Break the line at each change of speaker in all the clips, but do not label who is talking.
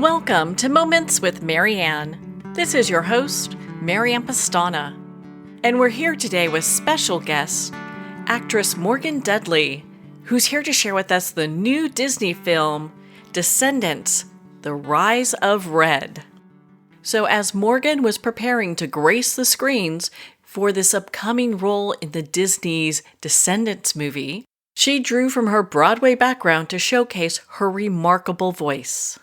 Welcome to Moments with Marianne. This is your host, Marianne Pastana, and we're here today with special guest, actress Morgan Dudley, who's here to share with us the new Disney film, Descendants, The Rise of Red. So as Morgan was preparing to grace the screens for this upcoming role in the Disney's Descendants movie, she drew from her Broadway background to showcase her remarkable voice.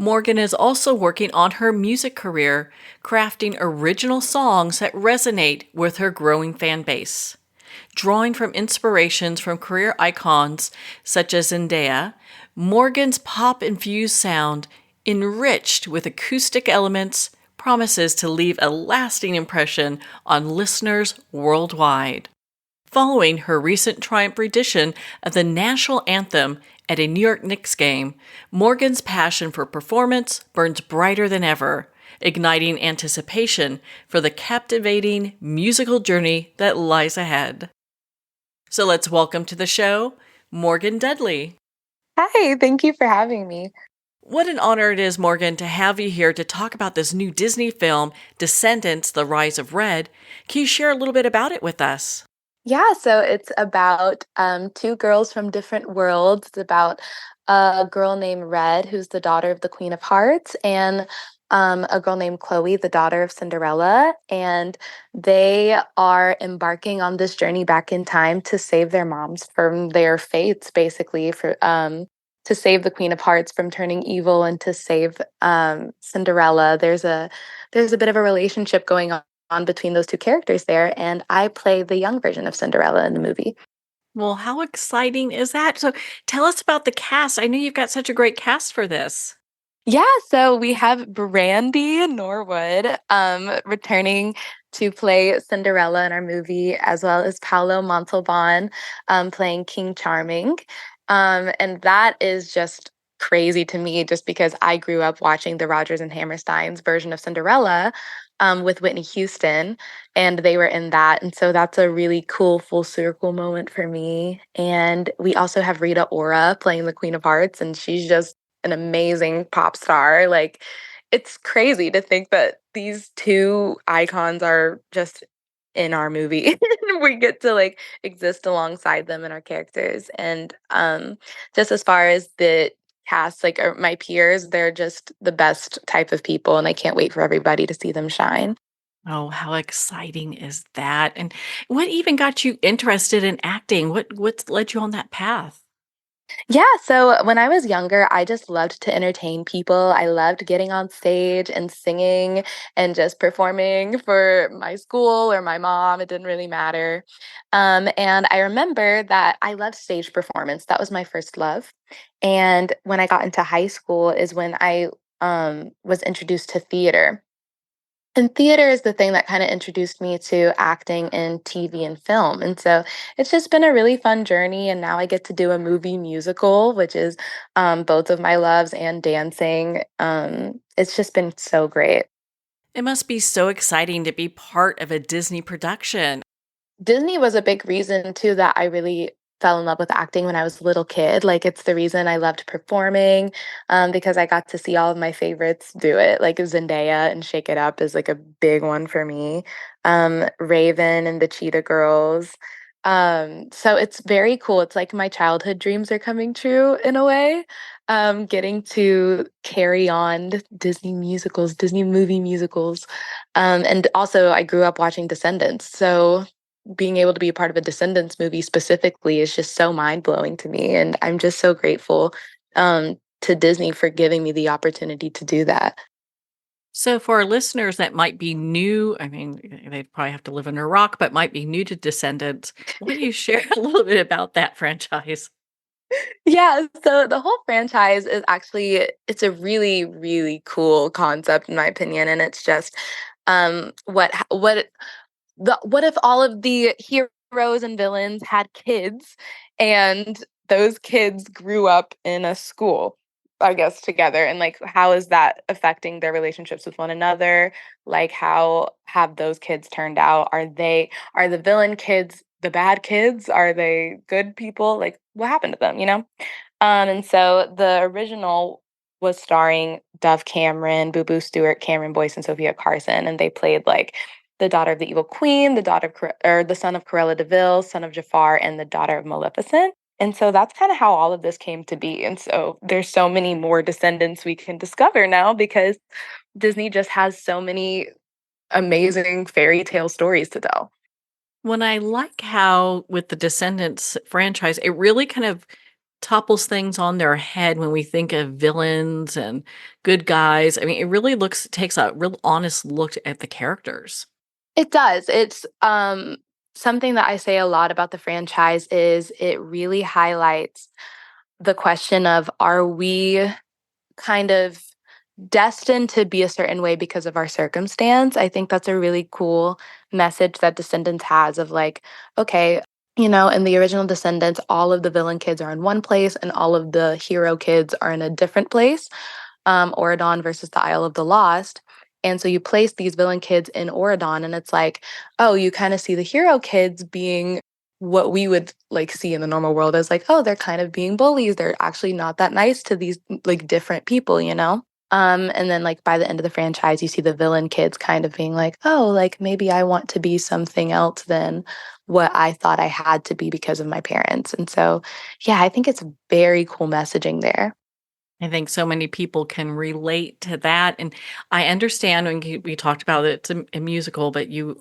Morgan is also working on her music career, crafting original songs that resonate with her growing fan base. Drawing from inspirations from career icons such as Zendaya, Morgan's pop-infused sound, enriched with acoustic elements, promises to leave a lasting impression on listeners worldwide. Following her recent triumph rendition of the national anthem at a New York Knicks game, Morgan's passion for performance burns brighter than ever, igniting anticipation for the captivating musical journey that lies ahead. So let's welcome to the show, Morgan Dudley.
Hi, thank you for having me.
What an honor it is, Morgan, to have you here to talk about this new Disney film, Descendants, The Rise of Red. Can you share a little bit about it with us?
Yeah, so it's about two girls from different worlds. It's about a girl named Red, who's the daughter of the Queen of Hearts, and a girl named Chloe, the daughter of Cinderella. And they are embarking on this journey back in time to save their moms from their fates, basically, for to save the Queen of Hearts from turning evil and to save Cinderella. There's a bit of a relationship going on between those two characters there, and I play the young version of Cinderella in the movie.
Well, how exciting is that? So tell us about the cast. I know you've got such a great cast for this.
Yeah, so we have Brandy Norwood returning to play Cinderella in our movie, as well as Paolo Montalban playing King Charming. And that is just crazy to me, just because I grew up watching the Rodgers and Hammerstein's version of Cinderella with Whitney Houston, and they were in that. And so that's a really cool full circle moment for me. And we also have Rita Ora playing the Queen of Hearts, and she's just an amazing pop star. Like, it's crazy to think that these two icons are just in our movie and we get to like exist alongside them and our characters. And just as far as the cast, like my peers, they're just the best type of people, and I can't wait for everybody to see them shine.
Oh, how exciting is that? And what even got you interested in acting? What led you on that path?
Yeah, so when I was younger, I just loved to entertain people. I loved getting on stage and singing and just performing for my school or my mom. It didn't really matter. And I remember that I loved stage performance. That was my first love. And when I got into high school is when I was introduced to theater. And theater is the thing that kind of introduced me to acting in TV and film. And so it's just been a really fun journey. And now I get to do a movie musical, which is both of my loves, and dancing. It's just been so great.
It must be so exciting to be part of a Disney production.
Disney was a big reason too that I really fell in love with acting when I was a little kid. Like, it's the reason I loved performing, because I got to see all of my favorites do it. Like Zendaya and Shake It Up is like a big one for me. Raven and the Cheetah Girls. So it's very cool. It's like my childhood dreams are coming true in a way. Getting to carry on Disney musicals, Disney movie musicals. And also I grew up watching Descendants. So being able to be a part of a Descendants movie specifically is just so mind blowing to me. And I'm just so grateful to Disney for giving me the opportunity to do that.
So for our listeners that might be new, I mean, they'd probably have to live under a rock, but might be new to Descendants. Why don't you share a little bit about that franchise?
Yeah, so the whole franchise is actually, it's a really, really cool concept in my opinion. And it's just what if all of the heroes and villains had kids, and those kids grew up in a school, I guess, together, and like how is that affecting their relationships with one another? Like, how have those kids turned out? Are the villain kids the bad kids? Are they good people? Like, what happened to them, you know? And so the original was starring Dove Cameron, Boo Boo Stewart, Cameron Boyce, and Sophia Carson, and they played like the daughter of the evil queen, the daughter of or the son of Cruella de Vil, son of Jafar, and the daughter of Maleficent. And so that's kind of how all of this came to be. And so there's so many more descendants we can discover now because Disney just has so many amazing fairy tale stories to tell.
When I like how with the Descendants franchise, it really kind of topples things on their head when we think of villains and good guys. I mean, it really takes a real honest look at the characters.
It does. It's something that I say a lot about the franchise is it really highlights the question of, are we kind of destined to be a certain way because of our circumstance? I think that's a really cool message that Descendants has of like, okay, in the original Descendants, all of the villain kids are in one place and all of the hero kids are in a different place, Auradon versus the Isle of the Lost. And so you place these villain kids in Auradon, and it's like, oh, you kind of see the hero kids being what we would like see in the normal world as like, oh, they're kind of being bullies. They're actually not that nice to these like different people, And then like by the end of the franchise, you see the villain kids kind of being like, oh, like maybe I want to be something else than what I thought I had to be because of my parents. And so, yeah, I think it's very cool messaging there.
I think so many people can relate to that, and I understand when we talked about it, it's a musical, but you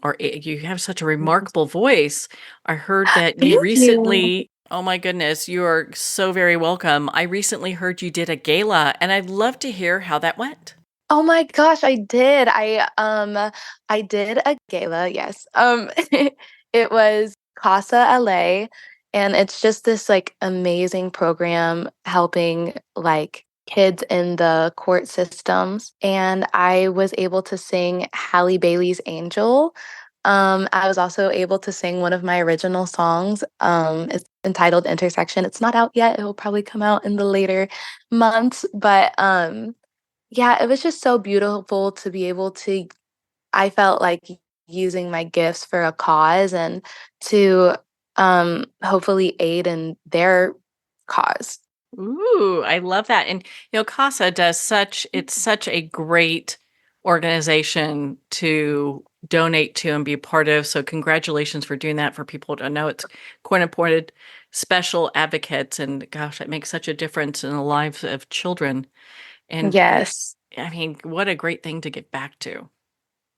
have such a remarkable voice. I heard that you
Thank you.
recently oh my goodness, you are so very welcome. I recently heard you did a gala, and I'd love to hear how that went.
Oh my gosh, I did. I did a gala, yes. It was Casa LA, and it's just this like amazing program helping like kids in the court systems. And I was able to sing Halle Bailey's Angel. I was also able to sing one of my original songs. It's entitled Intersection. It's not out yet. It will probably come out in the later months, but yeah, it was just so beautiful to be able to I felt like using my gifts for a cause and to hopefully aid in their cause.
Ooh, I love that. And CASA does it's such a great organization to donate to and be a part of. So congratulations for doing that. For people who don't know, it's court appointed special advocates, and gosh, that makes such a difference in the lives of children. And
Yes.
I mean, what a great thing to get back to.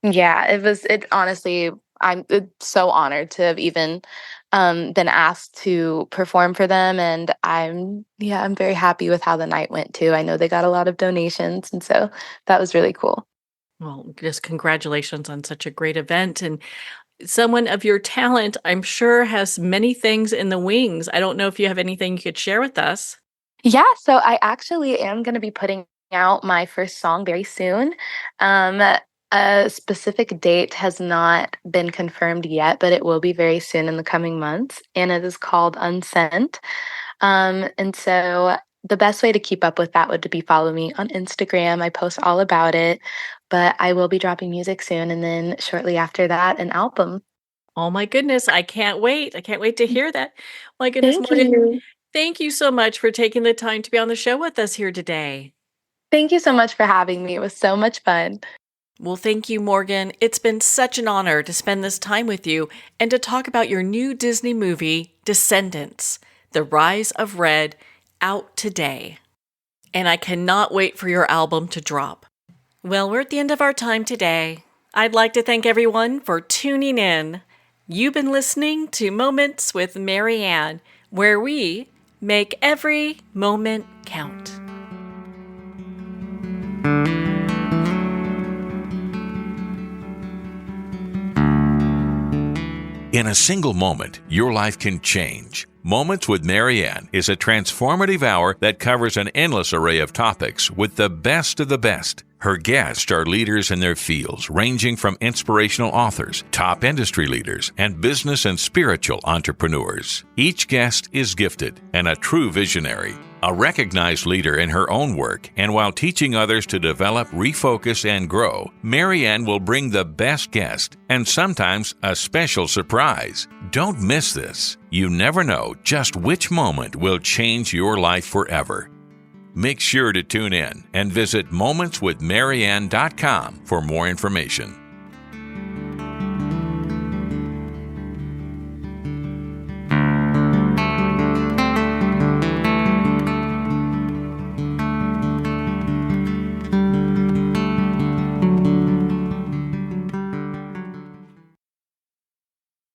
Yeah, it honestly, I'm so honored to have even been asked to perform for them. And I'm very happy with how the night went too. I know they got a lot of donations. And so that was really cool.
Well, just congratulations on such a great event. And someone of your talent, I'm sure, has many things in the wings. I don't know if you have anything you could share with us.
Yeah, so I actually am going to be putting out my first song very soon. Um, a specific date has not been confirmed yet, but it will be very soon in the coming months, and it is called Unsent. And so the best way to keep up with that would be follow me on Instagram. I post all about it, but I will be dropping music soon, and then shortly after that, an album.
Oh my goodness, I can't wait. I can't wait to hear that. My goodness,
Thank
Morgan,
you.
thank you so much for taking the time to be on the show with us here today.
Thank you so much for having me. It was so much fun.
Well, thank you, Morgan. It's been such an honor to spend this time with you and to talk about your new Disney movie, Descendants: The Rise of Red, out today. And I cannot wait for your album to drop. Well, we're at the end of our time today. I'd like to thank everyone for tuning in. You've been listening to Moments with Marianne, where we make every moment count.
In a single moment, your life can change. Moments with Marianne is a transformative hour that covers an endless array of topics with the best of the best. Her guests are leaders in their fields, ranging from inspirational authors, top industry leaders, and business and spiritual entrepreneurs. Each guest is gifted and a true visionary, a recognized leader in her own work, and while teaching others to develop, refocus, and grow, Marianne will bring the best guest and sometimes a special surprise. Don't miss this. You never know just which moment will change your life forever. Make sure to tune in and visit momentswithmarianne.com for more information.